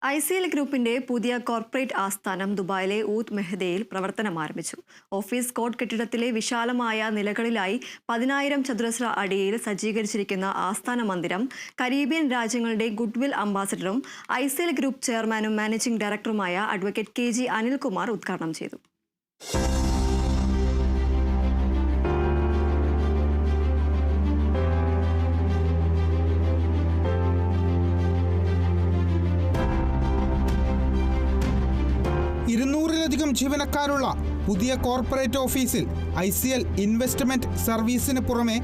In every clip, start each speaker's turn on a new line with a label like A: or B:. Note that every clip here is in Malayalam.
A: ICL ഗ്രൂപ്പിന്റെ പുതിയ കോർപ്പറേറ്റ് ആസ്ഥാനം ദുബായിലെ ഊത്ത് മെഹദയിൽ പ്രവർത്തനം ആരംഭിച്ചു. ഓഫീസ് കോർട്ട് കെട്ടിടത്തിലെ വിശാലമായ നിലകളിലായി 10,000 ചതുരശ്ര അടിയിൽ സജ്ജീകരിച്ചിരിക്കുന്ന ആസ്ഥാന മന്ദിരം കരീബിയൻ രാജ്യങ്ങളുടെ ഗുഡ്വിൽ അംബാസഡറും ICL ഗ്രൂപ്പ് ചെയർമാനും മാനേജിംഗ് ഡയറക്ടറുമായ അഡ്വക്കേറ്റ് KG അനിൽകുമാർ ഉദ്ഘാടനം ചെയ്തു.
B: ിലധികം ജീവനക്കാരുള്ള പുതിയ കോർപ്പറേറ്റ് ഓഫീസിൽ ICL ഇൻവെസ്റ്റ്മെന്റ് സർവീസിന് പുറമെ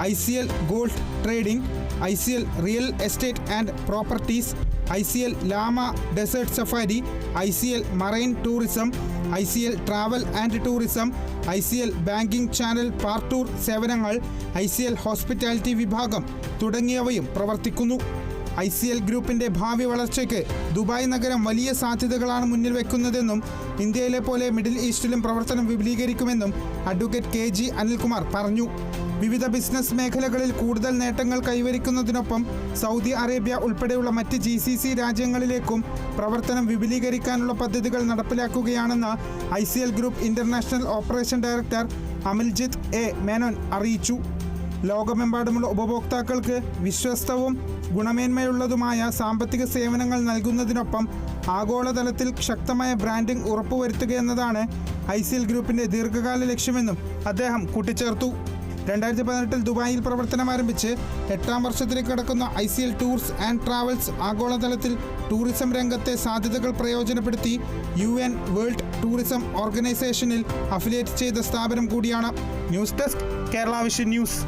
B: ICL gold trading, ICL real estate and properties, ICL ലാമ desert safari, ICL marine tourism, ICL travel and tourism, ICL banking channel partner സേവനങ്ങൾ, ICL ഹോസ്പിറ്റാലിറ്റി വിഭാഗം തുടങ്ങിയവയും പ്രവർത്തിക്കുന്നു. ICL ഗ്രൂപ്പിന്റെ ഭാവി വളർച്ചയ്ക്ക് ദുബായ് നഗരം വലിയ സാധ്യതകളാണ് മുന്നിൽ വെക്കുന്നതെന്നും ഇന്ത്യയിലെ പോലെ മിഡിൽ ഈസ്റ്റിലും പ്രവർത്തനം വിപുലീകരിക്കുമെന്നും അഡ്വക്കേറ്റ് KG അനിൽകുമാർ പറഞ്ഞു. വിവിധ ബിസിനസ് മേഖലകളിൽ കൂടുതൽ നേട്ടങ്ങൾ കൈവരിക്കുന്നതിനൊപ്പം സൗദി അറേബ്യ ഉൾപ്പെടെയുള്ള മറ്റ് GCC രാജ്യങ്ങളിലേക്കും പ്രവർത്തനം വിപുലീകരിക്കാനുള്ള പദ്ധതികൾ നടപ്പിലാക്കുകയാണെന്ന് ICL group international operation director Amaljith A Menon അറിയിച്ചു. ലോകമെമ്പാടുമുള്ള ഉപഭോക്താക്കൾക്ക് വിശ്വസ്തവും ഗുണമേന്മയുള്ളതുമായ സാമ്പത്തിക സേവനങ്ങൾ നൽകുന്നതിനൊപ്പം ആഗോളതലത്തിൽ ശക്തമായ ബ്രാൻഡിംഗ് ഉറപ്പുവരുത്തുകയെന്നതാണ് ICL ഗ്രൂപ്പിന്റെ ദീർഘകാല ലക്ഷ്യമെന്നും അദ്ദേഹം കൂട്ടിച്ചേർത്തു. 2018 ദുബായിൽ പ്രവർത്തനം ആരംഭിച്ച് 8ാം വർഷത്തിലേക്ക് കടക്കുന്ന ICL ടൂർസ് ആൻഡ് ട്രാവൽസ് ആഗോളതലത്തിൽ ടൂറിസം രംഗത്തെ സാധ്യതകൾ പ്രയോജനപ്പെടുത്തി UN വേൾഡ് ടൂറിസം ഓർഗനൈസേഷനിൽ അഫിലിയേറ്റ് ചെയ്ത സ്ഥാപനം കൂടിയാണ്. News desk, Kerala vision news.